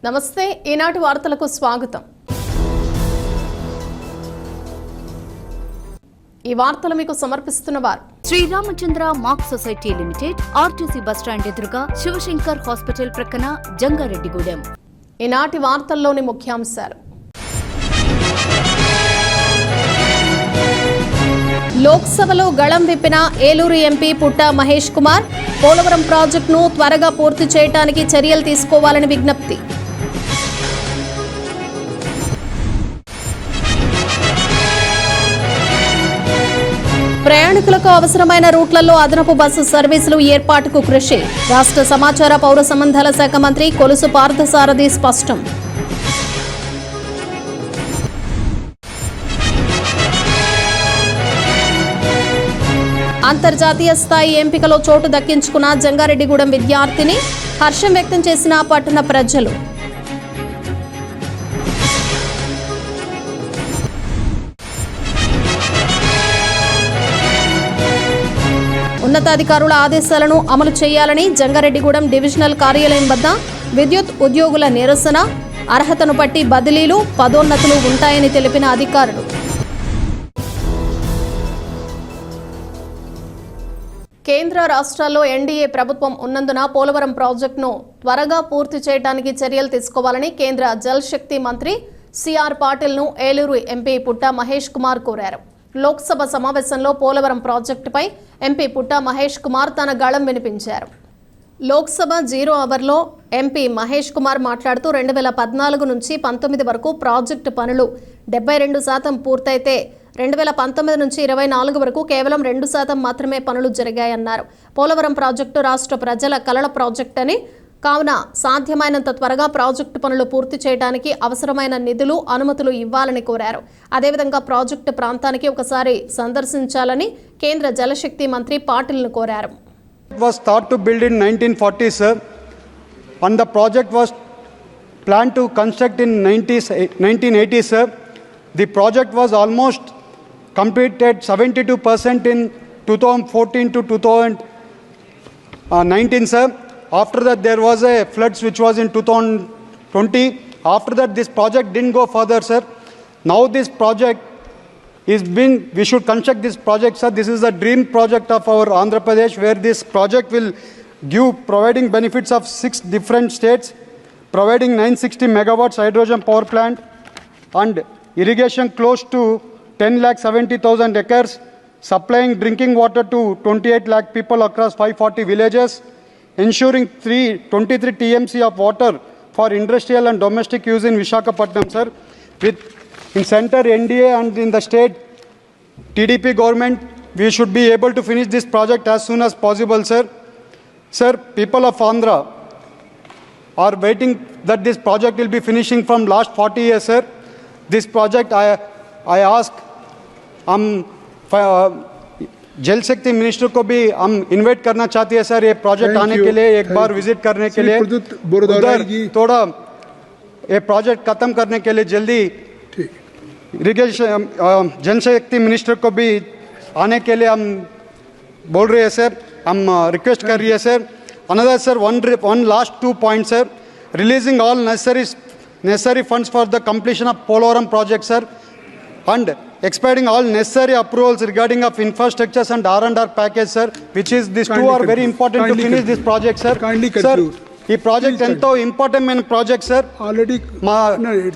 నమస్తే ఈనాటి వార్తలకు స్వాగతం. ఈ వార్తలు మీకు సమర్పిస్తున్నవారు Sriramachandra mark society limited, RTC bus stand ఎదురుగా, శివశంకర్ హాస్పిటల్ ప్రక్కన, జంగారెడ్డిగూడెం. ఈనాటి వార్తల్లోని ముఖ్యాంశాలు: లోక్సభలో గళం విప్పిన ఏలూరు ఎంపీ పుట్ట మహేష్ కుమార్, పోలవరం ప్రాజెక్టును త్వరగా పూర్తి చేయడానికి చర్యలు తీసుకోవాలని విజ్ఞప్తి. ప్రయాణికులకు అవసరమైన రూట్లలో అదనపు బస్సు సర్వీసులు ఏర్పాటుకు కృషి. రాష్ట్ర సమాచార పౌర సంబంధాల శాఖ మంత్రి కొలుసు పార్థసారథి స్పష్టం. అంతర్జాతీయ స్థాయి ఎంపికలో చోటు దక్కించుకున్న జంగారెడ్డిగూడెం విద్యార్థిని హర్షం వ్యక్తం చేసిన పట్టణ ప్రజలు. ఉన్నతాధికారుల ఆదేశాలను అమలు చేయాలని జంగారెడ్డిగూడెం డివిజనల్ కార్యాలయం వద్ద విద్యుత్ ఉద్యోగుల నిరసన. అర్హతను బట్టి బదిలీలు, పదోన్నతులు ఉంటాయని తెలిపిన అధికారులు. కేంద్ర రాష్ట్రాల్లో ఎన్డీఏ ప్రభుత్వం ఉన్నందున పోలవరం ప్రాజెక్టును త్వరగా పూర్తి చేయడానికి చర్యలు తీసుకోవాలని కేంద్ర జల్ శక్తి మంత్రి సిఆర్ పాటిల్ను ఏలూరు ఎంపీ పుట్ట మహేష్ కుమార్ కోరారు. లోక్సభ సమావేశంలో పోలవరం ప్రాజెక్టుపై ఎంపీ పుట్ట మహేష్ కుమార్ తన గళం వినిపించారు. లోక్సభ 0 అవర్లో ఎంపీ మహేష్ కుమార్ మాట్లాడుతూ 2014 నుంచి 19 వరకు ప్రాజెక్టు పనులు 72% పూర్తయితే 2019 నుంచి 24 వరకు కేవలం 2% మాత్రమే పనులు జరిగాయన్నారు. పోలవరం ప్రాజెక్టు రాష్ట్ర ప్రజల కలల ప్రాజెక్టు అని, కావున సాధ్యమైనంత త్వరగా ప్రాజెక్టు పనులు పూర్తి చేయడానికి అవసరమైన నిధులు, అనుమతులు ఇవ్వాలని కోరారు. అదేవిధంగా ప్రాజెక్టు ప్రాంతానికి ఒకసారి సందర్శించాలని కేంద్ర జలశక్తి మంత్రి పాటిల్ను కోరారు. It was thought to build in 1940s, sir, and the project was planned to construct in 1980s, sir. The project was almost completed 72% in 2014 to 2019, sir. After that, there was a floods which was in 2020. After that, this project didn't go further, sir. Now this project we should construct this project, sir. This is the dream project of our Andhra Pradesh, where this project will providing benefits of 6 different states, providing 960 megawatts hydrogen power plant and irrigation close to 10,70,000 acres, supplying drinking water to 28 lakh people across 540 villages, ensuring 23 TMC of water for industrial and domestic use in Visakhapatnam, sir. In center NDA and in the state TDP government, we should be able to finish this project as soon as possible, sir. Sir, people of Andhra are waiting that this project will be finishing from last 40 years, sir. This project, I ask, जल शक्ति minister को भी हम invite करना चाहते हैं, sir. ये project आने के लिए, एक बार विजिट करने के लिए, उधर थोड़ा ये प्रोजेक्ट खत्म करने के लिए जल्दी इरिगेशन जल शक्ति मिनिस्टर को भी आने के लिए हम बोल रहे हैं, सर. हम रिक्वेस्ट कर रही है, sir. Another, sir, one last 2 points, sir. Releasing all necessary funds for the completion of Polavaram project, sir, and expediting all necessary approvals regarding of infrastructures and R&R package, sir, which is these two are very important to finish this project, sir. Sir, ఈ project ఎంతో important project, sir. Already మా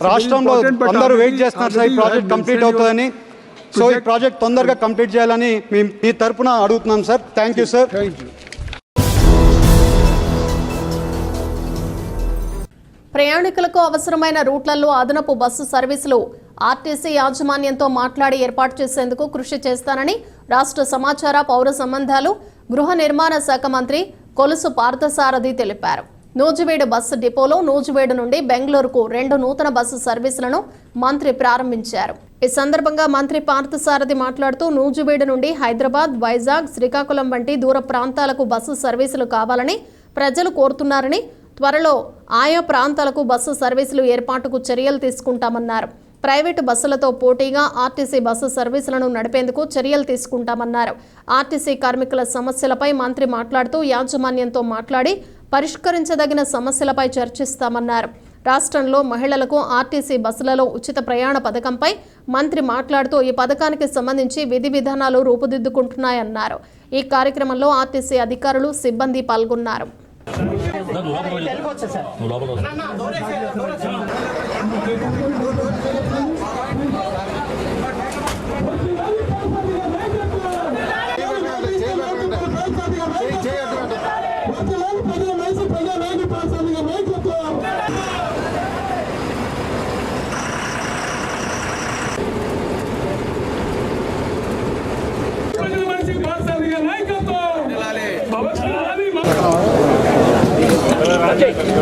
రాష్ట్రంలో అందరూ wait చేస్తున్నారు, sir, ఈ project complete అవుతుందని. So ఈ project తొందరగా కంప్లీట్ చేయాలని మీ తరపున అడుగుతున్నాం, సార్. Thank you, sir. ప్రయాణికులకు అవసరమైన రూట్లలో అదనపు బస్సు సర్వీసులు ఆర్టీసీ యాజమాన్యంతో మాట్లాడి ఏర్పాటు చేసేందుకు కృషి చేస్తానని రాష్ట్ర సమాచార పౌర సంబంధాలు గృహ నిర్మాణ శాఖ మంత్రి కొలుసు పార్థసారథి తెలిపారు. నూజివీడు బస్సు డిపోలో నూజివీడు నుండి బెంగళూరుకు 2 నూతన బస్సు సర్వీసులను మంత్రి ప్రారంభించారు. ఈ సందర్భంగా మంత్రి పార్థసారథి మాట్లాడుతూ నూజివీడు నుండి హైదరాబాద్, వైజాగ్, శ్రీకాకుళం వంటి దూర ప్రాంతాలకు బస్సు సర్వీసులు కావాలని ప్రజలు కోరుతున్నారని, త్వరలో ఆయా ప్రాంతాలకు బస్సు సర్వీసులు ఏర్పాటుకు చర్యలు తీసుకుంటామన్నారు. ప్రైవేటు బస్సులతో పోటీగా ఆర్టీసీ బస్సు సర్వీసులను నడిపేందుకు చర్యలు తీసుకుంటామన్నారు. ఆర్టీసీ కార్మికుల సమస్యలపై మంత్రి మాట్లాడుతూ యాజమాన్యంతో మాట్లాడి పరిష్కరించదగిన సమస్యలపై చర్చిస్తామన్నారు. రాష్ట్రంలో మహిళలకు ఆర్టీసీ బస్సులలో ఉచిత ప్రయాణ పథకంపై మంత్రి మాట్లాడుతూ ఈ పథకానికి సంబంధించి విధి విధానాలు రూపుదిద్దుకుంటున్నాయన్నారు. ఈ కార్యక్రమంలో ఆర్టీసీ అధికారులు, సిబ్బంది పాల్గొన్నారు.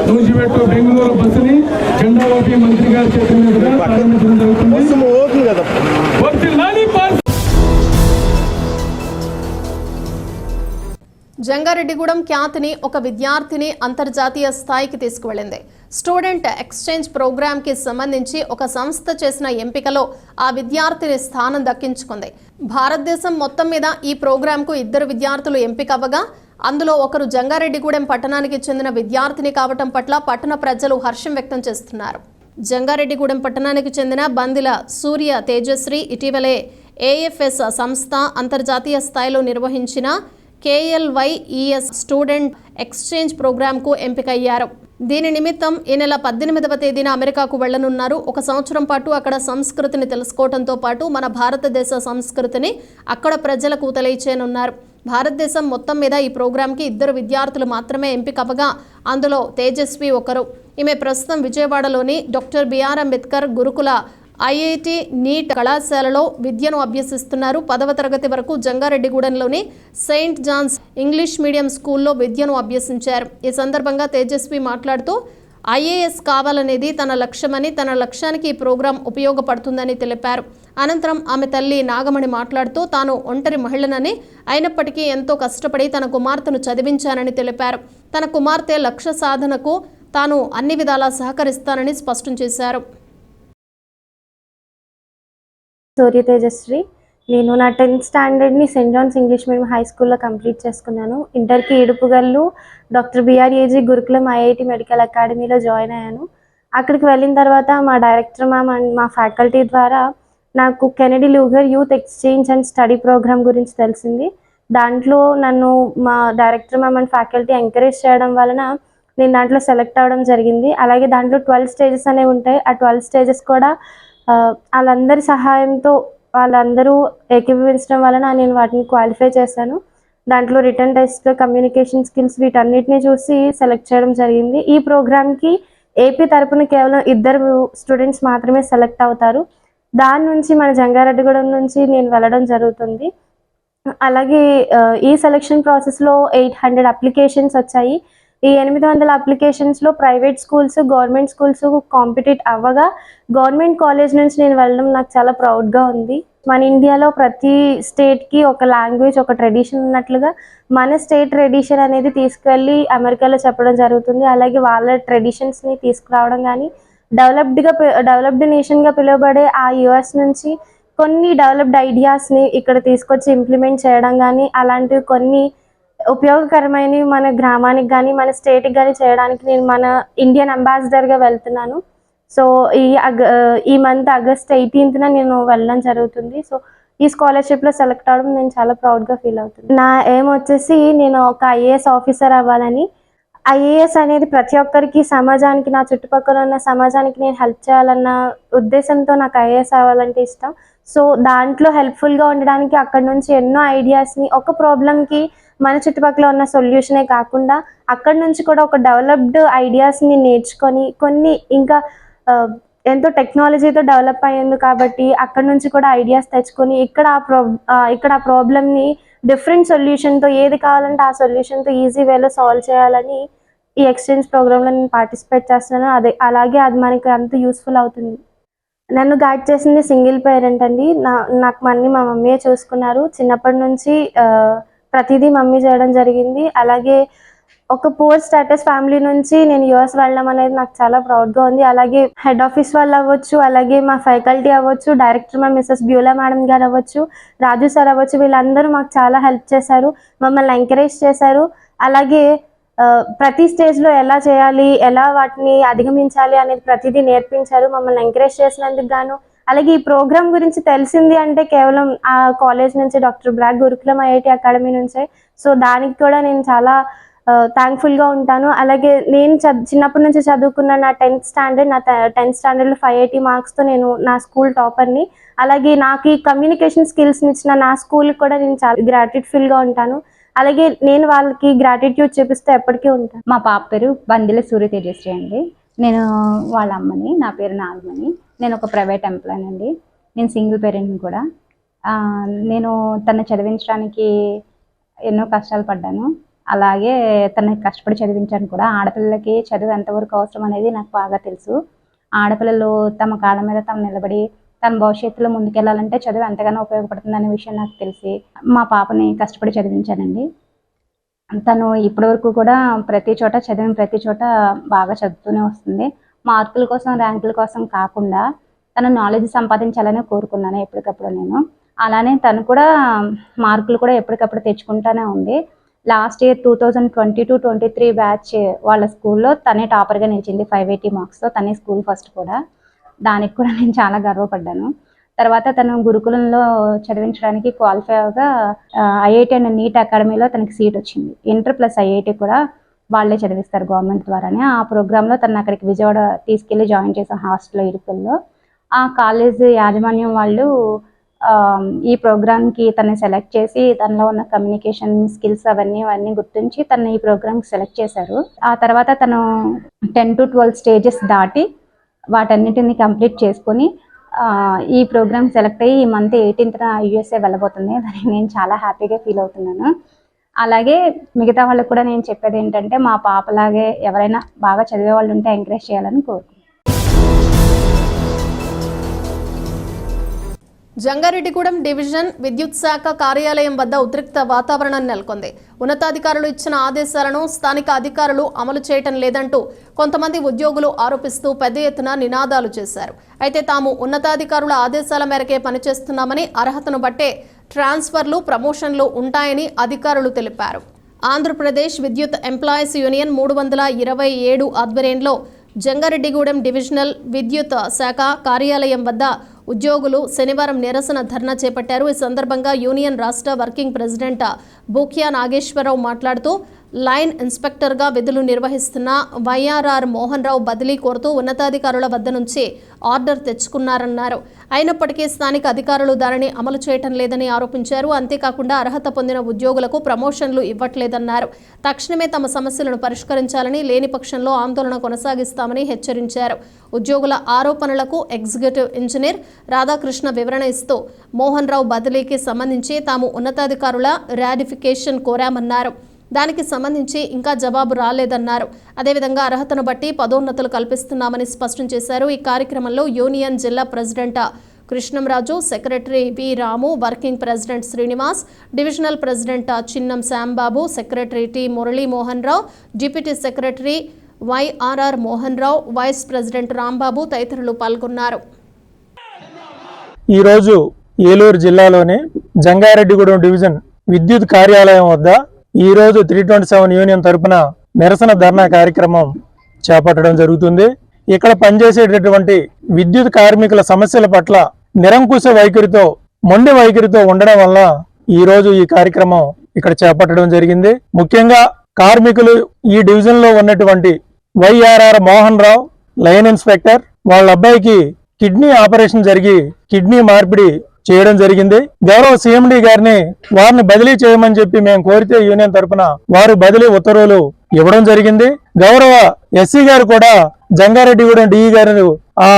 నూజివీడు బెంగళూరు బస్సుని జెండా ఊపి మంత్రి గారి చేతుల మీదుగా ప్రారంభించడం జరుగుతుంది. జంగారెడ్డిగూడెం ఖ్యాతిని ఒక విద్యార్థిని అంతర్జాతీయ స్థాయికి తీసుకువెళ్లింది. స్టూడెంట్ ఎక్స్చేంజ్ ప్రోగ్రాంకి సంబంధించి ఒక సంస్థ చేసిన ఎంపికలో ఆ విద్యార్థిని స్థానం దక్కించుకుంది. భారతదేశం మొత్తం మీద ఈ ప్రోగ్రాంకు 2 విద్యార్థులు ఎంపికవ్వగా అందులో ఒకరు జంగారెడ్డిగూడెం పట్టణానికి చెందిన విద్యార్థిని కావటం పట్ల పట్టణ ప్రజలు హర్షం వ్యక్తం చేస్తున్నారు. జంగారెడ్డిగూడెం పట్టణానికి చెందిన బందిల సూర్య తేజశ్రీ ఇటీవలే ఏఎఫ్ఎస్ సంస్థ అంతర్జాతీయ స్థాయిలో నిర్వహించిన KLYES స్టూడెంట్ ఎక్స్చేంజ్ ప్రోగ్రాంకు ఎంపికయ్యారు. దీని నిమిత్తం ఈ నెల 18వ తేదీన అమెరికాకు వెళ్లనున్నారు. 1 సంవత్సరం పాటు అక్కడ సంస్కృతిని తెలుసుకోవడంతో పాటు మన భారతదేశ సంస్కృతిని అక్కడ ప్రజలకు తెలియచేయనున్నారు. భారతదేశం మొత్తం మీద ఈ ప్రోగ్రాంకి 2 విద్యార్థులు మాత్రమే ఎంపికవగా అందులో తేజస్వి ఒకరు. ఈమె ప్రస్తుతం విజయవాడలోని డాక్టర్ బిఆర్ అంబేద్కర్ గురుకుల IIT నీట్ కళాశాలలో విద్యను అభ్యసిస్తున్నారు. 10వ తరగతి వరకు జంగారెడ్డిగూడెంలోని సెయింట్ జాన్స్ ఇంగ్లీష్ మీడియం స్కూల్లో విద్యను అభ్యసించారు. ఈ సందర్భంగా తేజస్వి మాట్లాడుతూ IAS కావాలనేది తన లక్ష్యమని, తన లక్ష్యానికి ఈ ప్రోగ్రాం ఉపయోగపడుతుందని తెలిపారు. అనంతరం ఆమె తల్లి నాగమణి మాట్లాడుతూ తాను ఒంటరి మహిళనని, అయినప్పటికీ ఎంతో కష్టపడి తన కుమార్తెను చదివించానని తెలిపారు. తన కుమార్తె లక్ష్య సాధనకు తాను అన్ని విధాలా సహకరిస్తానని స్పష్టం చేశారు. సూర్య తేజశ్రీ. నేను నా 10th స్టాండర్డ్ని saint John's English medium high స్కూల్లో కంప్లీట్ చేసుకున్నాను. ఇంటర్కి Idupugallu doctor BRAG gurukulam IIT medical అకాడమీలో జాయిన్ అయ్యాను. అక్కడికి వెళ్ళిన తర్వాత మా డైరెక్టర్ మ్యామ్ అండ్ మా ఫ్యాకల్టీ ద్వారా నాకు Kennedy Lugar youth exchange and study programme గురించి తెలిసింది. దాంట్లో నన్ను మా director ma'am and faculty encourage చేయడం వలన నేను దాంట్లో సెలెక్ట్ అవ్వడం జరిగింది. అలాగే దాంట్లో 12 స్టేజెస్ అనేవి ఉంటాయి. ఆ 12 స్టేజెస్ కూడా వాళ్ళందరి సహాయంతో వాళ్ళందరూ ఏకీభవించడం వలన నేను వాటిని క్వాలిఫై చేశాను. దాంట్లో రిటర్న్ టెస్ట్, కమ్యూనికేషన్ స్కిల్స్ వీటన్నిటిని చూసి సెలెక్ట్ చేయడం జరిగింది. ఈ ప్రోగ్రామ్కి ఏపీ తరపున కేవలం 2 స్టూడెంట్స్ మాత్రమే సెలెక్ట్ అవుతారు. దాని నుంచి మన జంగారెడ్డిగూడెం నుంచి నేను వెళ్ళడం జరుగుతుంది. అలాగే ఈ సెలెక్షన్ ప్రాసెస్లో 800 అప్లికేషన్స్ వచ్చాయి. ఈ 800 అప్లికేషన్స్లో private schools, government schools compete అవ్వగా గవర్నమెంట్ కాలేజ్ నుంచి నేను వెళ్ళడం నాకు చాలా ప్రౌడ్గా ఉంది. మన ఇండియాలో ప్రతి స్టేట్కి ఒక లాంగ్వేజ్, ఒక ట్రెడిషన్ ఉన్నట్లుగా మన స్టేట్ ట్రెడిషన్ అనేది అమెరికాలో చెప్పడం జరుగుతుంది. అలాగే వాళ్ళ ట్రెడిషన్స్ని తీసుకురావడం కానీ డెవలప్డ్ నేషన్గా పిలువబడే ఆ US నుంచి కొన్ని డెవలప్డ్ ఐడియాస్ని ఇక్కడ తీసుకొచ్చి ఇంప్లిమెంట్ చేయడం కానీ అలాంటివి కొన్ని ఉపయోగకరమైనవి మన గ్రామానికి కానీ మన స్టేట్కి కానీ చేయడానికి నేను మన ఇండియన్ అంబాసిడర్గా వెళ్తున్నాను. సో ఈ మంత్ ఆగస్ట్ 18th నేను వెళ్ళడం జరుగుతుంది. సో ఈ స్కాలర్షిప్లో సెలెక్ట్ అవ్వడం నేను చాలా ప్రౌడ్గా ఫీల్ అవుతుంది. నా ఎయిమ్ వచ్చేసి నేను ఒక IAS ఆఫీసర్ అవ్వాలని. IAS అనేది ప్రతి ఒక్కరికి సమాజానికి, నా చుట్టుపక్కల ఉన్న సమాజానికి నేను హెల్ప్ చేయాలన్న ఉద్దేశంతో నాకు IAS అవ్వాలంటే ఇష్టం. సో దాంట్లో హెల్ప్ఫుల్గా ఉండడానికి అక్కడ నుంచి ఎన్నో ఐడియాస్ని, ఒక ప్రాబ్లంకి మన చుట్టుపక్కల ఉన్న సొల్యూషనే కాకుండా అక్కడ నుంచి కూడా ఒక డెవలప్డ్ ఐడియాస్ని నేర్చుకొని కొన్ని ఇంకా ఎంతో టెక్నాలజీతో డెవలప్ అయ్యింది కాబట్టి అక్కడ నుంచి కూడా ఐడియాస్ తెచ్చుకొని ఇక్కడ ఆ ప్రాబ్లమ్ని డిఫరెంట్ సొల్యూషన్తో, ఏది కావాలంటే ఆ సొల్యూషన్తో ఈజీ వేలో సాల్వ్ చేయాలని ఈ ఎక్స్చేంజ్ ప్రోగ్రాంలో నేను పార్టిసిపేట్ చేస్తున్నాను. అలాగే అది మనకి అంత యూస్ఫుల్ అవుతుంది. నన్ను గైడ్ చేసింది సింగిల్ పేరెంట్ అండి. నాకు అన్ని మా మమ్మీయే చూసుకున్నారు. చిన్నప్పటి నుంచి ప్రతిదీ మమ్మీ చేయడం జరిగింది. అలాగే ఒక పూర్ స్టేటస్ ఫ్యామిలీ నుంచి నేను US వెళ్ళడం అనేది నాకు చాలా ప్రౌడ్గా ఉంది. అలాగే హెడ్ ఆఫీస్ వాళ్ళు అవ్వచ్చు, అలాగే మా ఫ్యాకల్టీ అవ్వచ్చు, డైరెక్టర్ మా మిస్సెస్ బ్యూలా మేడం గారు అవ్వచ్చు, రాజు సార్ అవ్వచ్చు, వీళ్ళందరూ మాకు చాలా హెల్ప్ చేశారు, మమ్మల్ని ఎంకరేజ్ చేశారు. అలాగే ప్రతి స్టేజ్లో ఎలా చేయాలి, ఎలా వాటిని అధిగమించాలి అనేది ప్రతిదీ నేర్పించారు. మమ్మల్ని ఎంకరేజ్ చేసినందుకు గాను, అలాగే ఈ ప్రోగ్రామ్ గురించి తెలిసింది అంటే కేవలం ఆ కాలేజ్ నుంచి, డాక్టర్ బ్లాక్ గురుకులం ఐఐటి అకాడమీ నుంచే. సో దానికి కూడా నేను చాలా థ్యాంక్ఫుల్గా ఉంటాను. అలాగే నేను చిన్నప్పటి నుంచి చదువుకున్న నా 10th స్టాండర్డ్లో 580 మార్క్స్తో నేను నా స్కూల్ టాపర్ని. అలాగే నాకు ఈ కమ్యూనికేషన్ స్కిల్స్ని ఇచ్చిన నా స్కూల్కి కూడా నేను చాలా గ్రాటిట్ఫుల్గా ఉంటాను. అలాగే నేను వాళ్ళకి గ్రాటిట్యూడ్ చూపిస్తూ ఎప్పటికీ ఉంటాను. మా పాప పేరు బందిల సూర్య తేజశ్రీ అండి. నేను వాళ్ళ అమ్మని. నా పేరు నాగమణి. నేను ఒక ప్రైవేట్ ఎంప్లాయీ అండి. నేను సింగిల్ పేరెంట్ని కూడా. నేను తను చదివించడానికి ఎన్నో కష్టాలు పడ్డాను. అలాగే తనని కష్టపడి చదివించాను కూడా. ఆడపిల్లలకి చదువు ఎంతవరకు అవసరం అనేది నాకు బాగా తెలుసు. ఆడపిల్లలు తమ కాళ్ళ మీద తమ నిలబడి తన భవిష్యత్తులో ముందుకెళ్ళాలంటే చదువు ఎంతగానో ఉపయోగపడుతుంది అనే విషయం నాకు తెలిసి మా పాపని కష్టపడి చదివించానండి. తను ఇప్పటివరకు కూడా ప్రతి చోట బాగా చదువుతూనే వస్తుంది. మార్కుల కోసం, ర్యాంకుల కోసం కాకుండా తన నాలెడ్జ్ సంపాదించాలని కోరుకున్నాను ఎప్పటికప్పుడు నేను. అలానే తను కూడా మార్కులు కూడా ఎప్పటికప్పుడు తెచ్చుకుంటానే ఉంది. లాస్ట్ ఇయర్ 2022-23 బ్యాచ్ వాళ్ళ స్కూల్లో తనే టాపర్గా నిలిచింది 580 మార్క్స్తో. తనే స్కూల్ ఫస్ట్ కూడా. దానికి కూడా నేను చాలా గర్వపడ్డాను. తర్వాత తను గురుకులంలో చదివించడానికి క్వాలిఫై అవగా ఐఐటి అండ్ నీట్ అకాడమీలో తనకి సీట్ వచ్చింది. ఇంటర్ ప్లస్ ఐఐటి కూడా వాళ్ళే చదివిస్తారు గవర్నమెంట్ ద్వారానే. ఆ ప్రోగ్రాంలో తను అక్కడికి విజయవాడ తీసుకెళ్ళి జాయిన్ చేసాం హాస్టల్లో, ఇరుకుల్లో. ఆ కాలేజ్ యాజమాన్యం వాళ్ళు ఈ ప్రోగ్రామ్కి తనని సెలెక్ట్ చేసి తనలో ఉన్న కమ్యూనికేషన్ స్కిల్స్ అవన్నీ గుర్తించి తను ఈ ప్రోగ్రామ్కి సెలెక్ట్ చేశారు. ఆ తర్వాత తను 10 to 12 స్టేజెస్ దాటి వాటన్నిటిని కంప్లీట్ చేసుకొని ఈ ప్రోగ్రామ్ సెలెక్ట్ అయ్యి ఈ మంత్ 18th USA వెళ్ళబోతుంది. దానికి నేను చాలా హ్యాపీగా ఫీల్ అవుతున్నాను. అలాగే మిగతా వాళ్ళకు కూడా నేను చెప్పేది ఏంటంటే, మా పాపలాగే ఎవరైనా బాగా చదివే వాళ్ళు ఉంటే ఎంకరేజ్ చేయాలని కోరుకుంటున్నాను. జంగారెడ్డిగూడెం డివిజన్ విద్యుత్ శాఖ కార్యాలయం వద్ద ఉద్రిక్త వాతావరణం నెలకొంది. ఉన్నతాధికారులు ఇచ్చిన ఆదేశాలను స్థానిక అధికారులు అమలు చేయటం లేదంటూ కొంతమంది ఉద్యోగులు ఆరోపిస్తూ పెద్ద ఎత్తున నినాదాలు చేశారు. అయితే తాము ఉన్నతాధికారుల ఆదేశాల మేరకే పనిచేస్తున్నామని, అర్హతను బట్టే ట్రాన్స్ఫర్లు, ప్రమోషన్లు ఉంటాయని అధికారులు తెలిపారు. ఆంధ్రప్రదేశ్ విద్యుత్ ఎంప్లాయీస్ యూనియన్ 327 ఆధ్వర్యంలో జంగారెడ్డిగూడెం డివిజనల్ విద్యుత్ శాఖ కార్యాలయం వద్ద ఉద్యోగులు శనివారం నిరసన ధర్నా చేపట్టారు. ఈ సందర్భంగా యూనియన్ రాష్ట్ర వర్కింగ్ ప్రెసిడెంట్ బూక్యా నాగేశ్వరరావు మాట్లాడుతూ లైన్ ఇన్స్పెక్టర్గా విధులు నిర్వహిస్తున్న వైఆర్ఆర్ మోహన్ రావు బదిలీ కోరుతూ ఉన్నతాధికారుల వద్ద నుంచి ఆర్డర్ తెచ్చుకున్నారన్నారు. అయినప్పటికీ స్థానిక అధికారులు దానిని అమలు చేయటం లేదని ఆరోపించారు. అంతేకాకుండా అర్హత పొందిన ఉద్యోగులకు ప్రమోషన్లు ఇవ్వట్లేదన్నారు. తక్షణమే తమ సమస్యలను పరిష్కరించాలని, లేని పక్షంలో ఆందోళన కొనసాగిస్తామని హెచ్చరించారు. ఉద్యోగుల ఆరోపణలకు ఎగ్జిక్యూటివ్ ఇంజనీర్ రాధాకృష్ణ వివరణ ఇస్తూ మోహన్ రావు బదిలీకి సంబంధించి తాము ఉన్నతాధికారుల రాటిఫికేషన్ కోరామన్నారు. దానికి సంబంధించి ఇంకా జవాబు రాలేదన్నారు. అదేవిధంగా అర్హతను బట్టి పదోన్నతులు కల్పిస్తున్నామని స్పష్టం చేశారు. ఈ కార్యక్రమంలో యూనియన్ జిల్లా president Krishnamraju, secretary V Ramu, working president Srinivas, divisional president Chinnam Shyambabu, secretary T Muralimohan Rao, deputy secretary YRR Mohan Rao, vice president Rambabu తదితరులు పాల్గొన్నారు. ఈరోజు ఏలూరు జిల్లాలోని జంగారెడ్డిగూడెం డివిజన్ విద్యుత్ కార్యాలయం వద్ద ఈరోజు 327 యూనియన్ తరపున నిరసన ధర్నా కార్యక్రమం చేపట్టడం జరుగుతుంది. ఇక్కడ పనిచేసేటటువంటి విద్యుత్ కార్మికుల సమస్యల పట్ల నిరంకుశ వైఖరితో, మొండి వైఖరితో ఉండడం వల్ల ఈరోజు ఈ కార్యక్రమం ఇక్కడ చేపట్టడం జరిగింది. ముఖ్యంగా కార్మికులు ఈ డివిజన్ లో ఉన్నటువంటి వైఆర్ఆర్ మోహన్ రావు లైన్ ఇన్స్పెక్టర్, వాళ్ళ అబ్బాయికి కిడ్నీ ఆపరేషన్ జరిగి కిడ్నీ మార్పిడి చేయడం జరిగింది. గౌరవ సిఎండి గారిని వారిని బదిలీ చేయమని చెప్పి మేము కోరితే యూనియన్ తరఫున వారు బదిలీ ఉత్తర్వులు ఇవ్వడం జరిగింది. గౌరవ ఎస్సీ గారు కూడా జంగారెడ్డిగూడెం డిఈ గారు ఆ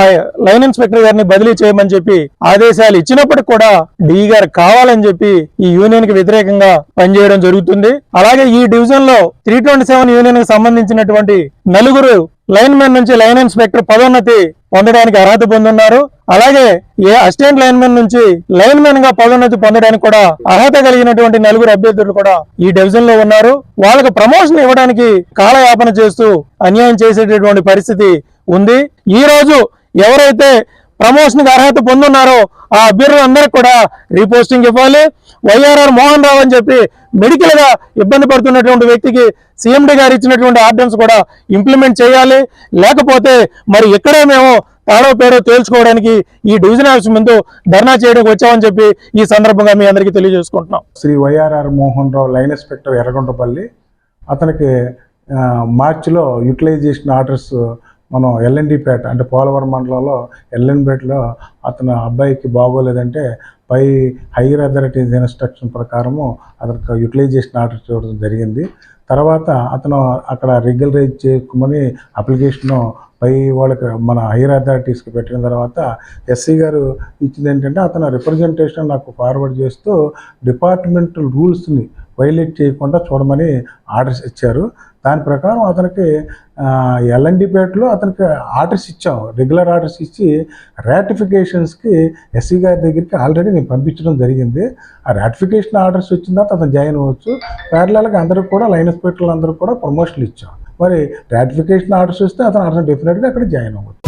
లైన్ ఇన్స్పెక్టర్ గారిని బదిలీ చేయమని చెప్పి ఆదేశాలు ఇచ్చినప్పటికి కూడా డిఈ గారు కావాలని చెప్పి ఈ యూనియన్ కి వ్యతిరేకంగా పనిచేయడం జరుగుతుంది. అలాగే ఈ డివిజన్ లో 327 యూనియన్ కి సంబంధించినటువంటి 4 లైన్ మెన్ నుంచి లైన్ ఇన్స్పెక్టర్ పదోన్నతి పొందడానికి అర్హత పొందున్నారు. అలాగే అసిస్టెంట్ లైన్ మెన్ నుంచి లైన్ మెన్ గా పదోన్నతి పొందడానికి కూడా అర్హత కలిగినటువంటి 4 అభ్యర్థులు కూడా ఈ డివిజన్ లో ఉన్నారు. వాళ్ళకు ప్రమోషన్ ఇవ్వడానికి కాలయాపన చేస్తూ అన్యాయం చేసేటటువంటి పరిస్థితి ఉంది. ఈ రోజు ఎవరైతే ప్రమోషన్ కి అర్హత పొందున్నారో ఆ అభ్యర్థులందరికీ కూడా రీపోస్టింగ్ ఇవ్వాలి. వైఆర్ఆర్ మోహన్ రావు అని చెప్పి మెడికల్ గా ఇబ్బంది పడుతున్నటువంటి వ్యక్తికి సీఎండీ గారు ఇచ్చినటువంటి ఆర్డినెన్స్ కూడా ఇంప్లిమెంట్ చేయాలి. లేకపోతే మరి ఇక్కడే మేము తాడో పేడో తేల్చుకోవడానికి ఈ డివిజన్ ఆఫీస్ ముందు ధర్నా చేయడానికి వచ్చామని చెప్పి ఈ సందర్భంగా మీ అందరికీ తెలియజేసుకుంటున్నాం. శ్రీ వైఆర్ఆర్ మోహన్ రావు లైన్ ఇన్స్పెక్టర్ ఎర్రగొండపల్లి, అతనికి మార్చిలో యూటిలైజేషన్ ఆర్డర్స్ మనం ఎల్ఎన్డిపేట అంటే పోలవరం మండలంలో ఎల్ఎన్పేటలో అతను అబ్బాయికి బాగోలేదంటే పై హైయర్ అథారిటీస్ ఇన్స్ట్రక్షన్ ప్రకారము అతనికి యూటిలైజేషన్ ఆర్డర్స్ ఇవ్వడం జరిగింది. తర్వాత అతను అక్కడ రెగ్యులరైజ్ చేయమని అప్లికేషను పై వాళ్ళకి మన హైయర్ అథారిటీస్కి పెట్టిన తర్వాత ఎస్సీ గారు ఇచ్చింది ఏంటంటే అతను రిప్రజెంటేషన్ నాకు ఫార్వర్డ్ చేస్తూ డిపార్ట్మెంటల్ రూల్స్ని వైలేట్ చేయకుండా చూడమని ఆర్డర్స్ ఇచ్చారు. దాని ప్రకారం అతనికి ఎల్ఎన్డిపేటలో అతనికి ఆర్డర్స్ ఇచ్చాం, రెగ్యులర్ ఆర్డర్స్ ఇచ్చి రాటిఫికేషన్స్కి ఎస్సీ గారి దగ్గరికి ఆల్రెడీ నేను పంపించడం జరిగింది. ఆ రాటిఫికేషన్ ఆర్డర్స్ వచ్చిన తర్వాత అతను జాయిన్ అవ్వచ్చు. ప్యారలల్గా అందరికి కూడా లైన్ ఇన్స్పెక్టర్లు అందరూ కూడా ప్రమోషన్లు ఇచ్చాం. మరి రాటిఫికేషన్ ఆర్డర్స్ వస్తే అతను డెఫినెట్గా అక్కడ జాయిన్ అవ్వచ్చు.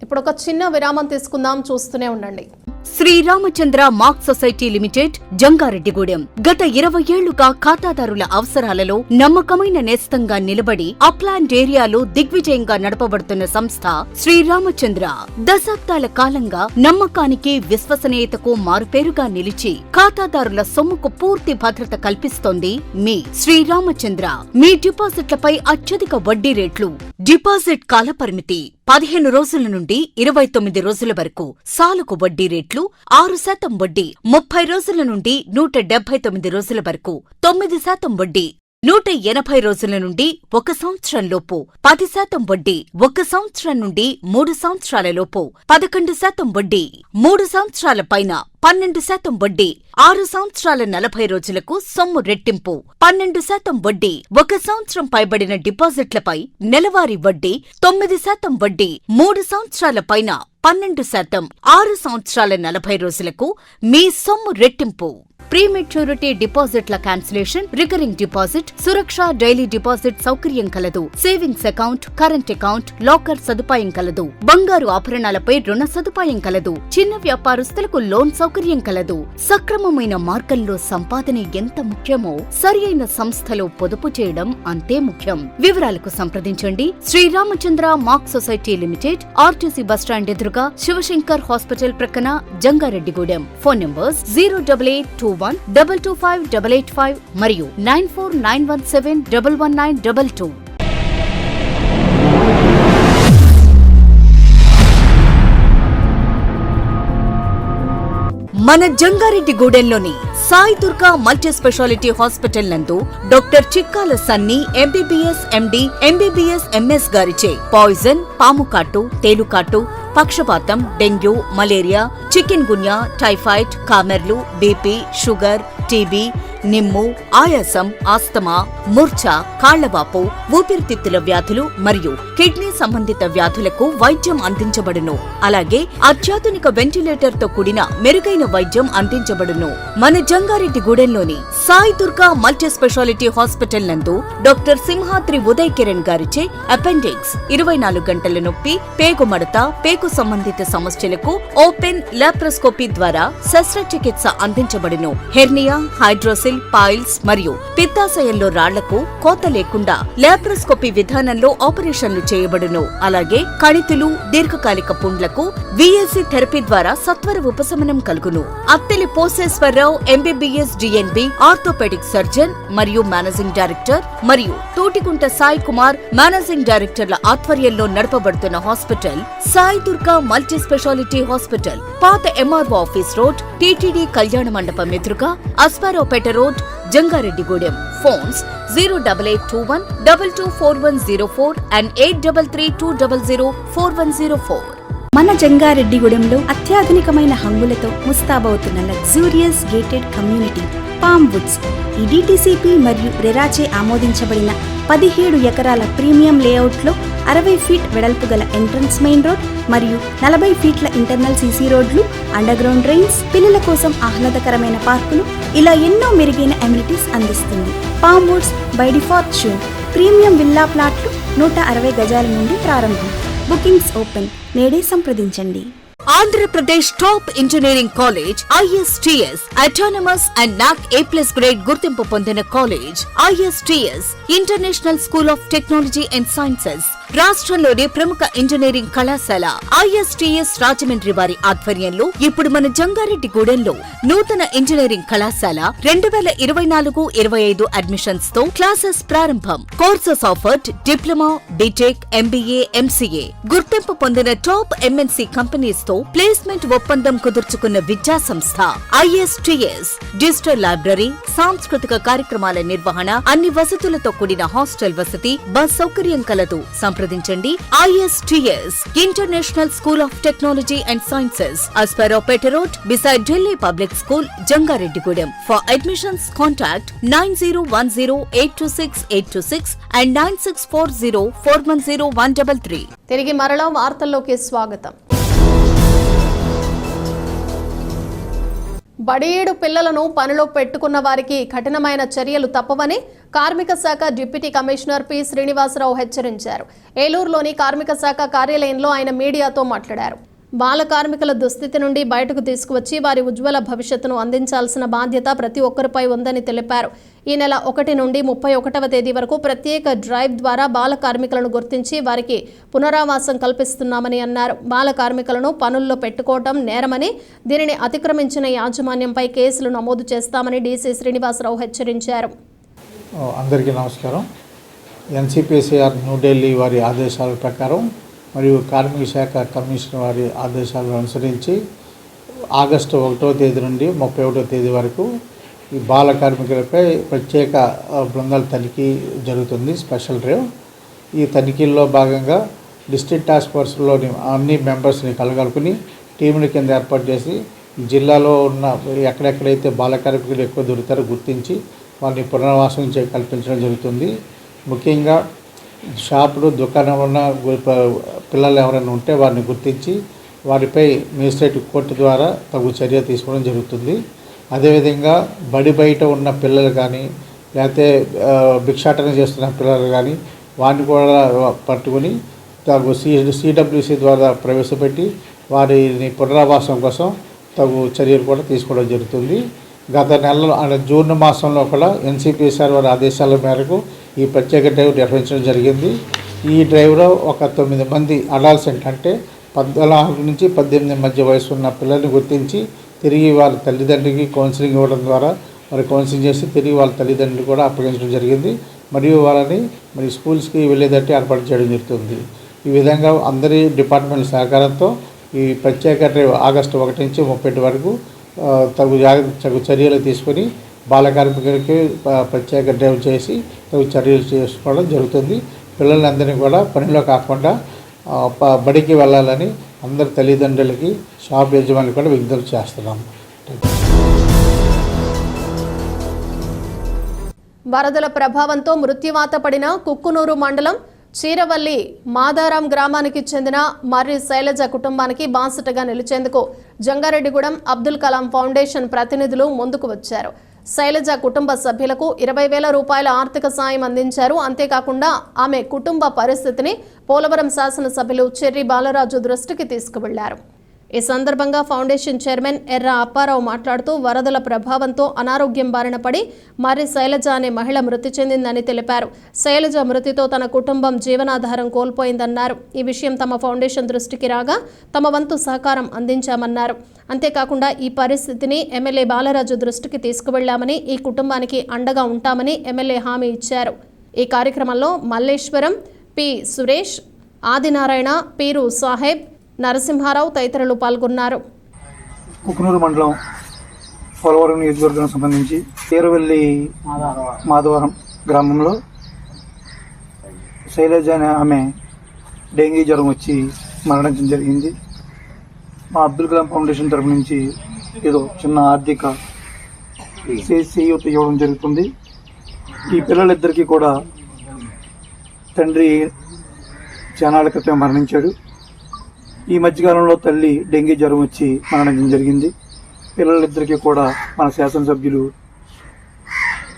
ఇప్పుడు ఒక చిన్న విరామం తీసుకుందాం, చూస్తూనే ఉండండి. Sriramachandra mark society limited, Jangareddygudem. గత 20 ఏళ్లుగా ఖాతాదారుల అవసరాలలో నమ్మకమైన నేస్తంగా నిలబడి అప్లాండ్ ఏరియాలో దిగ్విజయంగా నడపబడుతున్న సంస్థ శ్రీరామచంద్ర. దశాబ్దాల కాలంగా నమ్మకానికి, విశ్వసనీయతకు మారుపేరుగా నిలిచి ఖాతాదారుల సొమ్ముకు పూర్తి భద్రత కల్పిస్తోంది మీ శ్రీరామచంద్ర. మీ డిపాజిట్లపై అత్యధిక వడ్డీ రేట్లు, డిపాజిట్ కాలపరిమితి 15 రోజుల నుండి 29 రోజుల వరకు, సాలుకు వడ్డీ రేట్లు 6% వడ్డీ, 30 రోజుల నుండి 179 రోజుల వరకు 9% వడ్డీ, 180 రోజుల నుండి 1 సంవత్సరం లోపు 10% వడ్డీ, 1 సంవత్సరం నుండి 3 సంవత్సరాల లోపు 11% వడ్డీ, 3 సంవత్సరాల పైన 12% వడ్డీ, 6 సంవత్సరాల 40 రోజులకు సొమ్ము రెట్టింపు 12% వడ్డీ, 1 సంవత్సరం పైబడిన డిపాజిట్లపై నెలవారీ వడ్డీ 9% వడ్డీ, 3 సంవత్సరాల పైన 12%, 6 సంవత్సరాల 40 రోజులకు మీ సొమ్ము రెట్టింపు. ప్రీమెచ్యూరిటీ డిపాజిట్ల క్యాన్సిలేషన్, రికరింగ్ డిపాజిట్, సురక్ష డైలీ డిపాజిట్ సౌకర్యం కలదు. Savings account, current account, locker సదుపాయం కలదు. బంగారు ఆభరణాలపై రుణ సదుపాయం కలదు. చిన్న వ్యాపారస్తులకు లోన్ సౌకర్యం కలదు. సక్రమమైన మార్గంలో సంపాదన ఎంత ముఖ్యమో సరియైన సంస్థలో పొదుపు చేయడం అంతే ముఖ్యం. వివరాలకు సంప్రదించండి. Sriramachandra mark society limited, RTC bus stand ఎదురుగా, శివశంకర్ హాస్పిటల్ ప్రక్కన, జంగారెడ్డిగూడెం. ఫోన్ నంబర్స్ 08821225885 మరియు 9491711922. మన జంగారెడ్డిగూడెంలోని Sai Durga multi speciality hospital నందు doctor Chikkala Sunny MBBS MD, MBBS MS గారిచే పాయిజన్, పాముకాటు, తేలుకాటు, పక్షపాతం, dengue, malaria, chikungunya, typhoid, కామెర్లు, బీపీ, షుగర్, టీబీ, నిమ్ము, ఆయాసం, ఆస్తమా, మూర్ఛ, కాళ్లవాపు, ఊపిరితిత్తుల వ్యాధులు మరియు కిడ్నీ సంబంధిత వ్యాధులకు వైద్యం అందించబడును. అలాగే అత్యాధునిక వెంటిలేటర్ తో కూడిన మెరుగైన వైద్యం అందించబడును. మన జంగారెడ్డిగూడెంలోని Sai Durga multi speciality hospital నందు డాక్టర్ సింహాద్రి ఉదయ్ కిరణ్ గారిచే అపెండిక్స్, 24 గంటల నొప్పి, పేగుమడత, పేగు సంబంధిత సమస్యలకు ఓపెన్ లాప్రోస్కోపీ ద్వారా శస్త్రచికిత్స అందించబడును. హెర్నియా, హైడ్రోసిల్, పైల్స్ మరియు పిత్తాశయంలో రాళ్లకు కోత లేకుండా లాప్రోస్కోపీ విధానంలో ఆపరేషన్లు చేయబడును. అలాగే కణితులు, దీర్ఘకాలిక పుండ్లకు విఎల్సి థెరపీ ద్వారా సత్వర ఉపశమనం కలుగును. Atteli Poseswararao MBBS DNB, orthopaedic surgeon మరియు మేనేజింగ్ డైరెక్టర్, మరియు తోటికుంట సాయి కుమార్ మేనేజింగ్ డైరెక్టర్ల ఆధ్వర్యంలో నడపబడుతున్న hospital Sai Durga multi speciality hospital, పాత MRO office road, TTD Kalyana Mandapam ఎదురుగా, Asparaopeta road, Jangareddygudem. Phones 08821224104 and 8332004104. మన జంగారెడ్డిగూడెంలో అత్యాధునికమైన హంగులతో ముస్తాబవుతున్న luxurious gated community palm woods. ఈ డిటిసిపి మరియు రెరాచే ఆమోదించబడిన 17 ఎకరాల ప్రీమియం లేఅవుట్లో 60 ఫీట్ వెడల్పు గల ఎంట్రన్స్ మెయిన్ రోడ్ మరియు 40 ఫీట్ల ఇంటర్నల్ సీసీ రోడ్లు, అండర్ గ్రౌండ్ డ్రైన్స్, పిల్లల కోసం ఆహ్లాదకరమైన పార్కులు, ఇలా ఎన్నో మెరుగైన అమ్యూనిటీస్ అందిస్తుంది. పామ్ వుడ్స్ బై డిఫార్చ్యూన్ ప్రీమియం విల్లా ప్లాట్లు 160 గజాల నుండి ప్రారంభం. Bookings open. నేడే సంప్రదించండి. Andhra Pradesh top engineering college ISTS autonomous and NAC A+ grade గుర్తింపు పొందిన college. ISTS international school of technology and sciences రాష్ట్రంలోని ప్రముఖ ఇంజనీరింగ్ కళాశాల ISTS రాజమండ్రి వారి ఆధ్వర్యంలో ఇప్పుడు మన జంగారెడ్డిగూడెంలో నూతన ఇంజనీరింగ్ కళాశాల 2024-25 అడ్మిషన్స్ తో క్లాసెస్ ప్రారంభం. Courses offered diploma, BTech, MBA, MCA. గుర్తింపు పొందిన టాప్ MNC కంపెనీస్ తో ప్లేస్మెంట్ ఒప్పందం కుదుర్చుకున్న విద్యా సంస్థ ISTS. డిజిటల్ లైబ్రరీ, సాంస్కృతిక కార్యక్రమాల నిర్వహణ, అన్ని వసతులతో కూడిన హాస్టల్ వసతి, బస్ సౌకర్యం కలదు. సంప్రదించండి. ISTS international school of technology and sciences, Aswaraopeta road, beside Delhi public school, Jangareddygudem. For admissions contact 9010826826 and 9640410133. తిరిగి మరలా వార్తల్లోకి స్వాగతం. బడియేడు పిల్లలను పనిలో పెట్టుకున్న వారికి కఠినమైన చర్యలు తప్పవని కార్మిక శాఖ డిప్యూటీ కమిషనర్ పి శ్రీనివాసరావు హెచ్చరించారు. ఏలూరులోని కార్మిక శాఖ కార్యాలయంలో ఆయన మీడియాతో మాట్లాడారు. బాల కార్మికుల దుస్థితి నుండి బయటకు తీసుకువచ్చి వారి ఉజ్వల భవిష్యత్తును అందించాల్సిన బాధ్యత ప్రతి ఒక్కరిపై ఉందని తెలిపారు. ఈ నెల 1 నుండి 31వ తేదీ వరకు ప్రత్యేక డ్రైవ్ ద్వారా బాల కార్మికులను గుర్తించి వారికి పునరావాసం కల్పిస్తున్నామని అన్నారు. బాల కార్మికులను పనుల్లో పెట్టుకోవడం నేరమని, దీనిని అతిక్రమించిన యాజమాన్యంపై కేసులు నమోదు చేస్తామని డీసీ శ్రీనివాసరావు హెచ్చరించారు. అందరికీ నమస్కారం. NCPCR న్యూఢిల్లీ వారి ఆదేశాల ప్రకారం మరియు కార్మిక శాఖ కమిషనర్ వారి ఆదేశాలను అనుసరించి ఆగస్టు 1వ తేదీ నుండి 31వ తేదీ వరకు ఈ బాల కార్మికులపై ప్రత్యేక బృందాల తనిఖీ జరుగుతుంది, స్పెషల్ డ్రైవ్. ఈ తనిఖీల్లో భాగంగా డిస్ట్రిక్ట్ టాస్క్ ఫోర్స్లోని అన్ని మెంబర్స్ని కలగలుపుని టీముల కింద ఏర్పాటు చేసి జిల్లాలో ఉన్న ఎక్కడెక్కడైతే బాల కార్మికులు ఎక్కువ దొరుకుతారో గుర్తించి వారిని పునరావాసం కల్పించడం జరుగుతుంది. ముఖ్యంగా షాపులు, దుకాణంలో ఉన్న పిల్లలు ఎవరైనా ఉంటే వారిని గుర్తించి వారిపై మేజిస్ట్రేట్ కోర్టు ద్వారా తగు చర్య తీసుకోవడం జరుగుతుంది. అదేవిధంగా బడి బయట ఉన్న పిల్లలు కానీ లేకపోతే భిక్షాటన చేస్తున్న పిల్లలు కానీ వారిని కూడా పట్టుకుని తగు CWC ద్వారా ప్రవేశపెట్టి వారిని పునరావాసం కోసం తగు చర్యలు కూడా తీసుకోవడం జరుగుతుంది. గత నెలలో జూన్ మాసంలో కూడా NCPCR వారి ఆదేశాల మేరకు ఈ ప్రత్యేక డ్రైవ్ నిర్వహించడం జరిగింది. ఈ డ్రైవ్లో ఒక 9 మంది అడాల్సెంట్ అంటే 14 నుంచి 18 మధ్య వయసు ఉన్న పిల్లల్ని గుర్తించి తిరిగి వాళ్ళ తల్లిదండ్రులకి కౌన్సిలింగ్ ఇవ్వడం ద్వారా మరి కౌన్సిలింగ్ చేసి తిరిగి వాళ్ళ తల్లిదండ్రులు కూడా అప్పగించడం జరిగింది. మరియు వాళ్ళని మరి స్కూల్స్కి వెళ్ళేటట్టు ఏర్పాటు చేయడం జరుగుతుంది. ఈ విధంగా అందరి డిపార్ట్మెంట్ సహకారంతో ఈ ప్రత్యేక డ్రైవ్ ఆగస్టు 1 నుంచి 31 వరకు తగు చర్యలు తీసుకొని బాల కార్మికులకి ప్రత్యేక డ్రైవ్ చేసి తగు చర్యలు చేసుకోవడం జరుగుతుంది. పిల్లలందరినీ కూడా పనిలో కాకుండా బడికి వెళ్ళాలని అందరి తల్లిదండ్రులకి, షాప్ యజమాని కూడా విజ్ఞప్తి చేస్తున్నాం. వరదల ప్రభావంతో మృత్యువాత పడిన కుక్కునూరు మండలం చీరవల్లి మాదారం గ్రామానికి చెందిన మర్రి శైలజ కుటుంబానికి బాసటగా నిలిచేందుకు జంగారెడ్డిగూడెం అబ్దుల్ కలాం ఫౌండేషన్ ప్రతినిధులు ముందుకు వచ్చారు. శైలజ కుటుంబ సభ్యులకు 20,000 రూపాయల ఆర్థిక సాయం అందించారు. అంతేకాకుండా ఆమె కుటుంబ పరిస్థితిని పోలవరం శాసనసభ్యులు చెర్రి బాలరాజు దృష్టికి తీసుకువెళ్లారు. ఈ సందర్భంగా ఫౌండేషన్ చైర్మన్ ఎర్ర అప్పారావు మాట్లాడుతూ వరదల ప్రభావంతో అనారోగ్యం బారిన పడి మర్రి శైలజ అనే మహిళ మృతి చెందిందని తెలిపారు. శైలజ మృతితో తన కుటుంబం జీవనాధారం కోల్పోయిందన్నారు. ఈ విషయం తమ ఫౌండేషన్ దృష్టికి రాగా తమ వంతు సహకారం అందించామన్నారు. అంతేకాకుండా ఈ పరిస్థితిని ఎమ్మెల్యే బాలరాజు దృష్టికి తీసుకువెళ్లామని, ఈ కుటుంబానికి అండగా ఉంటామని ఎమ్మెల్యే హామీ ఇచ్చారు. ఈ కార్యక్రమంలో మల్లేశ్వరం, పి సురేష్, ఆదినారాయణ, పీరు సాహెబ్, నరసింహారావు తదితరులు పాల్గొన్నారు. కుక్కునూరు మండలం పోలవరం నియోజకవర్గానికి సంబంధించి చీరవల్లి మాధవరం గ్రామంలో శైలజ అనే ఆమె డెంగీ జ్వరం వచ్చి మరణించడం జరిగింది. మా అబ్దుల్ కలాం ఫౌండేషన్ తరఫు నుంచి ఏదో చిన్న ఆర్థిక చేయూత ఇవ్వడం జరుగుతుంది. ఈ పిల్లలిద్దరికీ కూడా తండ్రి చానాళ్ళ క్రితం మరణించాడు. ఈ మధ్యకాలంలో తల్లి డెంగీ జ్వరం వచ్చి మరణించడం జరిగింది. పిల్లలిద్దరికీ కూడా మన శాసనసభ్యులు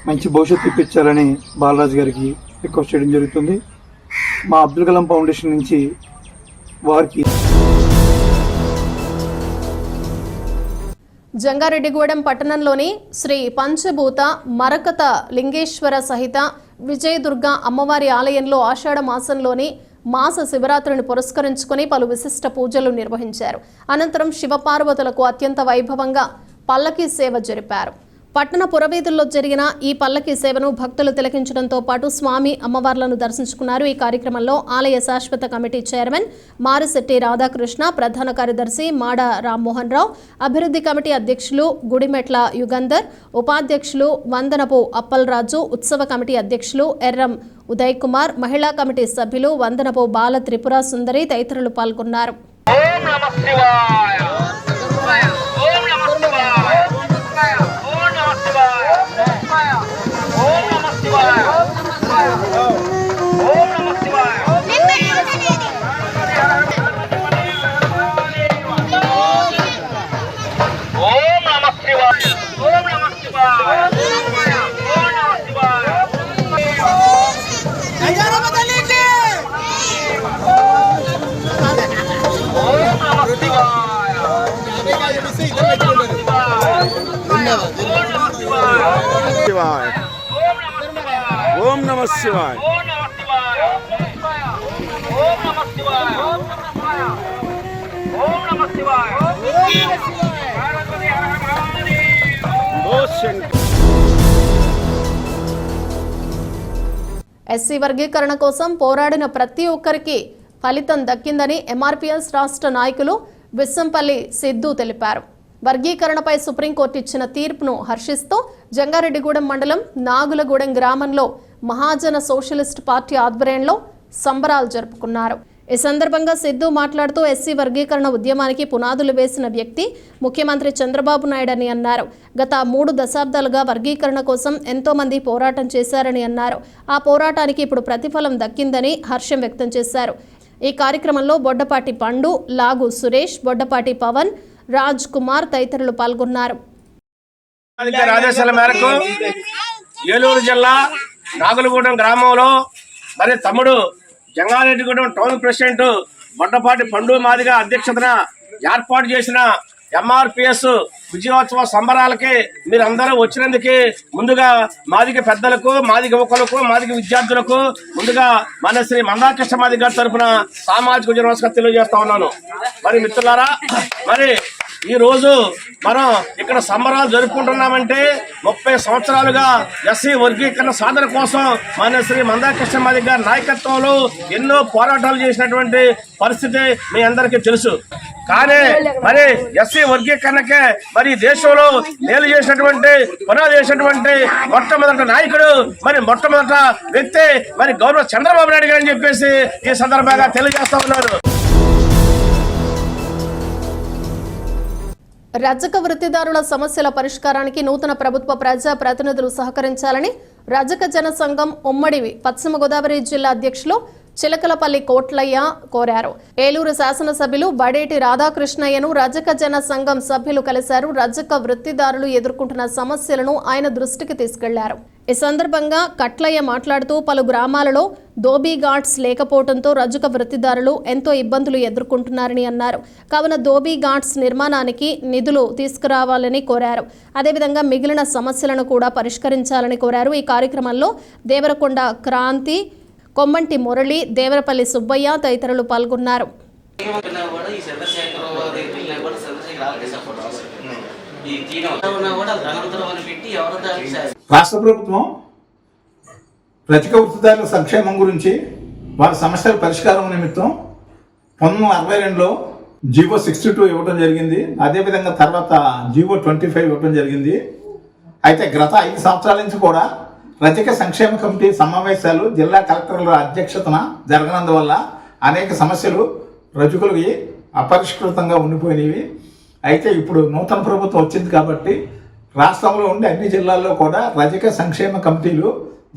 మంచి భవిష్యత్తు ఇప్పించాలని బాలరాజు గారికి రిక్వెస్ట్ చేయడం జరుగుతుంది. మా అబ్దుల్ కలాం ఫౌండేషన్ నుంచి వారికి జంగారెడ్డిగూడెం పట్టణంలోని శ్రీ పంచభూత మరకత లింగేశ్వర సహిత విజయదుర్గ అమ్మవారి ఆలయంలో ఆషాఢ మాసంలోని మాస శివరాత్రిని పురస్కరించుకుని పలు విశిష్ట పూజలు నిర్వహించారు. అనంతరం శివపార్వతులకు అత్యంత వైభవంగా పల్లకీ సేవ జరిపారు. పట్టణ పురవీధుల్లో జరిగిన ఈ పల్లకీ సేవను భక్తులు తిలకించడంతో పాటు స్వామి అమ్మవార్లను దర్శించుకున్నారు. ఈ కార్యక్రమంలో ఆలయ శాశ్వత కమిటీ చైర్మన్ మారిశెట్టి రాధాకృష్ణ, ప్రధాన కార్యదర్శి మాడ రామ్మోహన్ రావు, అభివృద్ధి కమిటీ అధ్యక్షులు గుడిమెట్ల యుగంధర్, ఉపాధ్యక్షులు వందనపు అప్పలరాజు, ఉత్సవ కమిటీ అధ్యక్షులు ఎర్రం ఉదయ్ కుమార్, మహిళా కమిటీ సభ్యులు వందనపు బాల త్రిపుర సుందరి తదితరులు పాల్గొన్నారు. ఓం నమః శివాయ. ఎస్సీ వర్గీకరణ కోసం పోరాడిన ప్రతి ఒక్కరికి ఫలితం దక్కిందని ఎంఆర్పీఎస్ రాష్ట్ర నాయకులు విస్సంపల్లి సిద్ధు తెలిపారు. వర్గీకరణపై సుప్రీంకోర్టు ఇచ్చిన తీర్పును హర్షిస్తూ జంగారెడ్డిగూడెం మండలం నాగులగూడెం గ్రామంలో మహాజన సోషలిస్ట్ పార్టీ ఆధ్వర్యంలో సంబరాలు జరుపుకున్నారు. ఈ సందర్భంగా సిద్ధు మాట్లాడుతూ ఎస్సీ వర్గీకరణ ఉద్యమానికి పునాదులు వేసిన వ్యక్తి ముఖ్యమంత్రి చంద్రబాబు నాయుడు అని అన్నారు. గత 3 దశాబ్దాలుగా వర్గీకరణ కోసం ఎంతో మంది పోరాటం చేశారని అన్నారు. ఆ పోరాటానికి ఇప్పుడు ప్రతిఫలం దక్కిందని హర్షం వ్యక్తం చేశారు. ఈ కార్యక్రమంలో బొడ్డపాటి పండు, లాగు సురేష్, బొడ్డపాటి పవన్, రాజ్ కుమార్ తదితరులు పాల్గొన్నారు. ఆదేశాల మేరకు ఏలూరు జిల్లా నాగులగూడెం గ్రామంలో మరి తమ్ముడు జంగారెడ్డిగూడెం టౌన్ ప్రెసిడెంట్ బొడ్డపాటి పండు మాదిగ అధ్యక్షతన ఏర్పాటు చేసిన ఎంఆర్పిఎస్ విజయోత్సవ సంబరాలకి మీరందరూ వచ్చినందుకు ముందుగా మాదిగ పెద్దలకు, మాదిగ యువకులకు, మాదిగ విద్యార్థులకు ముందుగా మన శ్రీ మందాకృష్ణ మాదిగ గారి తరఫున సామాజిక నమస్కారం తెలియజేస్తా ఉన్నాను. మరి మిత్రులారా, మరి ఈ రోజు మనం ఇక్కడ సంబరాలు జరుపుకుంటున్నామంటే 30 సంవత్సరాలుగా ఎస్సీ వర్గీకరణ సాధన కోసం మన శ్రీ మందాకృష్ణ మాదిగ గారి నాయకత్వంలో ఎన్నో పోరాటాలు చేసినటువంటి పరిస్థితి మీ అందరికీ తెలుసు. కానీ మరి ఎస్సీ వర్గీకరణకే మరి దేశంలో మేలు చేసినటువంటి, పునాది చేసినటువంటి మొట్టమొదటి నాయకుడు, మరి మొట్టమొదట వ్యక్తి మరి గౌరవ చంద్రబాబు నాయుడు గారు అని చెప్పేసి ఈ సందర్భంగా తెలియజేస్తా ఉన్నారు. రజక వృత్తిదారుల సమస్యల పరిష్కారానికి నూతన ప్రభుత్వ ప్రజా ప్రతినిధులు సహకరించాలని రజక జన సంఘం ఉమ్మడి పశ్చిమ గోదావరి జిల్లా అధ్యక్షులు చిలకలపల్లి కోట్లయ్య కోరారు. ఏలూరు శాసనసభ్యులు బడేటి రాధాకృష్ణయ్యను రజక జన సంఘం సభ్యులు కలిశారు. రజక వృత్తిదారులు ఎదుర్కొంటున్న సమస్యలను ఆయన దృష్టికి తీసుకెళ్లారు. ఈ సందర్భంగా కట్లయ్య మాట్లాడుతూ పలు గ్రామాలలో దోబీ ఘాట్స్ లేకపోవడంతో రజక వృత్తిదారులు ఎంతో ఇబ్బందులు ఎదుర్కొంటున్నారని అన్నారు. కావున దోబీ ఘాట్స్ నిర్మాణానికి నిధులు తీసుకురావాలని కోరారు. అదేవిధంగా మిగిలిన సమస్యలను కూడా పరిష్కరించాలని కోరారు. ఈ కార్యక్రమంలో దేవరకొండ క్రాంతి, కొమ్మంటి మురళి, దేవరపల్లి సుబ్బయ్య తదితరులు పాల్గొన్నారు. రాష్ట్ర ప్రభుత్వం రజక వృత్తిదారుల సంక్షేమం గురించి వారి సమస్యల పరిష్కారం నిమిత్తం 1962లో జీవో 62 ఇవ్వడం జరిగింది. అదేవిధంగా తర్వాత జీవో 25 ఇవ్వడం జరిగింది. అయితే గత 5 సంవత్సరాల నుంచి కూడా రజక సంక్షేమ కమిటీ సమావేశాలు జిల్లా కలెక్టర్ల అధ్యక్షతన జరగనందువల్ల అనేక సమస్యలు రజకులకి అపరిష్కృతంగా ఉండిపోయినవి. అయితే ఇప్పుడు నూతన ప్రభుత్వం వచ్చింది కాబట్టి రాష్ట్రంలో ఉండే అన్ని జిల్లాల్లో కూడా రజక సంక్షేమ కమిటీలు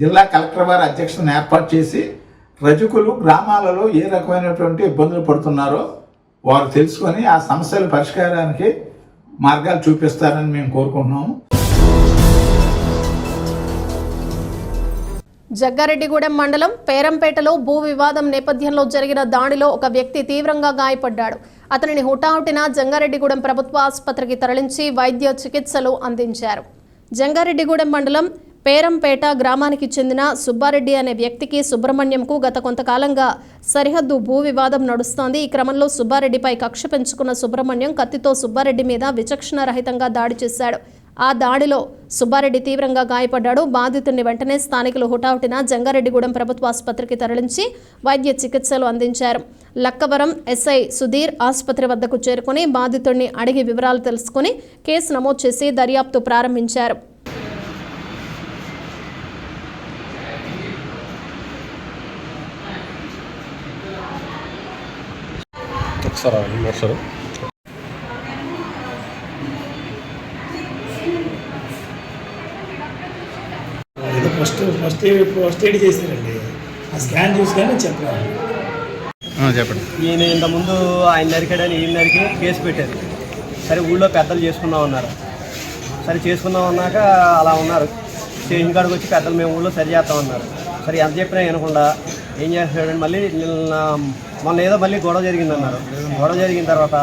జిల్లా కలెక్టర్ వారి అధ్యక్షతను ఏర్పాటు చేసి రజకులు గ్రామాలలో ఏ రకమైనటువంటి ఇబ్బందులు పడుతున్నారో వారు తెలుసుకొని ఆ సమస్యల పరిష్కారానికి మార్గాలు చూపిస్తారని మేము కోరుకుంటున్నాము. జగ్గారెడ్డిగూడెం మండలం పేరంపేటలో భూ వివాదం నేపథ్యంలో జరిగిన దాడిలో ఒక వ్యక్తి తీవ్రంగా గాయపడ్డాడు. అతనిని హుటాహుటిన జంగారెడ్డిగూడెం ప్రభుత్వ ఆసుపత్రికి తరలించి వైద్య చికిత్సలు అందించారు. జంగారెడ్డిగూడెం మండలం పేరంపేట గ్రామానికి చెందిన సుబ్బారెడ్డి అనే వ్యక్తికి సుబ్రహ్మణ్యంకు గత కొంతకాలంగా సరిహద్దు భూ వివాదం నడుస్తోంది. ఈ క్రమంలో సుబ్బారెడ్డిపై కక్ష పెంచుకున్న సుబ్రహ్మణ్యం కత్తితో సుబ్బారెడ్డి మీద విచక్షణరహితంగా దాడి చేశాడు. ఆ దాడిలో సుబ్బారెడ్డి తీవ్రంగా గాయపడ్డాడు. బాధితుడిని వెంటనే స్థానికులు హుటాహుటిన జంగారెడ్డిగూడెం ప్రభుత్వ ఆసుపత్రికి తరలించి వైద్య చికిత్సలు అందించారు. లక్కవరం ఎస్ఐ సుధీర్ ఆసుపత్రి వద్దకు చేరుకుని బాధితుడిని అడిగి వివరాలు తెలుసుకుని కేసు నమోదు చేసి దర్యాప్తు ప్రారంభించారు. ఫస్ట్ ఎయిడ్ చేశారండి. ఆ స్కాన్ చూసుకొని చెప్పాను. చెప్పండి. ఈయన ఇంతకుముందు ఆయన నరికాడని ఈయన నరికి కేసు పెట్టారు. సరే ఊళ్ళో పెద్దలు చేసుకుందాం అన్నారు. సరే చేసుకుందాం అన్నాక అలా ఉన్నారు. స్టేషన్ కాడికి వచ్చి పెద్దలు మేము ఊళ్ళో సరి చేస్తామన్నారు. సరే ఎంత చెప్పినా వినకుండా ఏం చేస్తాడంటే మళ్ళీ మొన్న ఏదో మళ్ళీ గొడవ జరిగిందన్నారు. గొడవ జరిగిన తర్వాత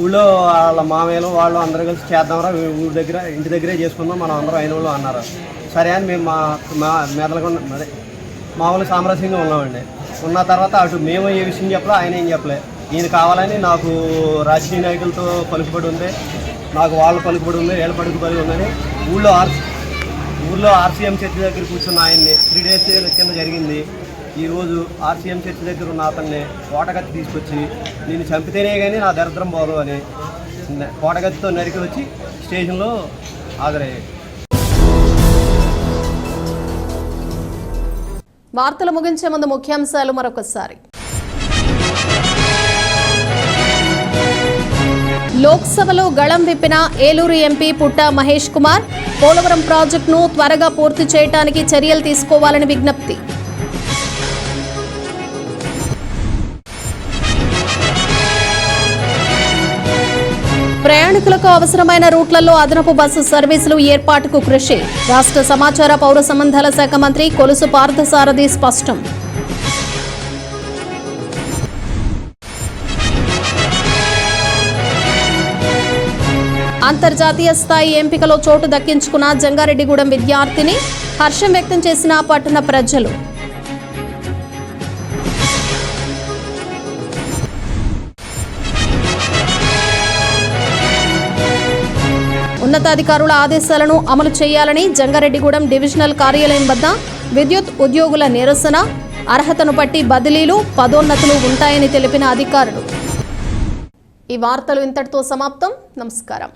ఊళ్ళో వాళ్ళ మామయ్యలు వాళ్ళు అందరూ కలిసి చేద్దాంరా ఊరి దగ్గర ఇంటి దగ్గరే చేసుకుందాం మనం అందరం అయిన వాళ్ళు అన్నారు. సరే అని మేము మా మెదలకొండ అదే మామూలు సామరస్యంగా ఉన్నామండి. ఉన్న తర్వాత అటు మేము ఏ విషయం చెప్పలే, ఆయన ఏం చెప్పలే. ఈయన కావాలని నాకు రాజకీయ నాయకులతో పలుకుబడి ఉంది, నాకు వాళ్ళ పలుకుబడి ఉంది, వీళ్ళ పలుకుబడి ఉందని ఊళ్ళో ఆర్సీఎం చర్చి దగ్గర కూర్చున్న ఆయన్ని 3 days కింద జరిగింది. ఈరోజు ఆర్సీఎం చర్చి దగ్గర ఉన్న అతన్ని కోటగత్తి తీసుకొచ్చి నేను చంపితేనే కానీ నా దరిద్రం పోదు అని కోటగత్తితో నరికి వచ్చి స్టేషన్లో హాజరయ్యాడు. వార్తలు ముగించే ముందు ముఖ్యాంశాలు మరొకసారి. లోక్సభలో గళం విప్పిన ఏలూరు ఎంపీ పుట్ట మహేష్ కుమార్. పోలవరం ప్రాజెక్టును త్వరగా పూర్తి చేయడానికి చర్యలు తీసుకోవాలని విజ్ఞప్తి. ప్రయాణికులకు అవసరమైన రూట్లలో అదనపు బస్సు సర్వీసులు ఏర్పాటుకు కృషి. రాష్ట్ర సమాచార పౌర సంబంధాల శాఖ మంత్రి కొలుసు పార్థసారథి స్పష్టం. అంతర్జాతీయ స్థాయి ఎంపికలో చోటు దక్కించుకున్న జంగారెడ్డిగూడెం విద్యార్థిని. హర్షం వ్యక్తం చేసిన పట్టణ ప్రజలు. ఉన్నతాధికారుల ఆదేశాలను అమలు చేయాలని జంగారెడ్డిగూడెం డివిజనల్ కార్యాలయం వద్ద విద్యుత్ ఉద్యోగుల నిరసన. అర్హతను బట్టి బదిలీలు, పదోన్నతులు ఉంటాయని తెలిపిన అధికారులు. ఈ వార్తలు ఇంతటితో సమాప్తం. నమస్కారం.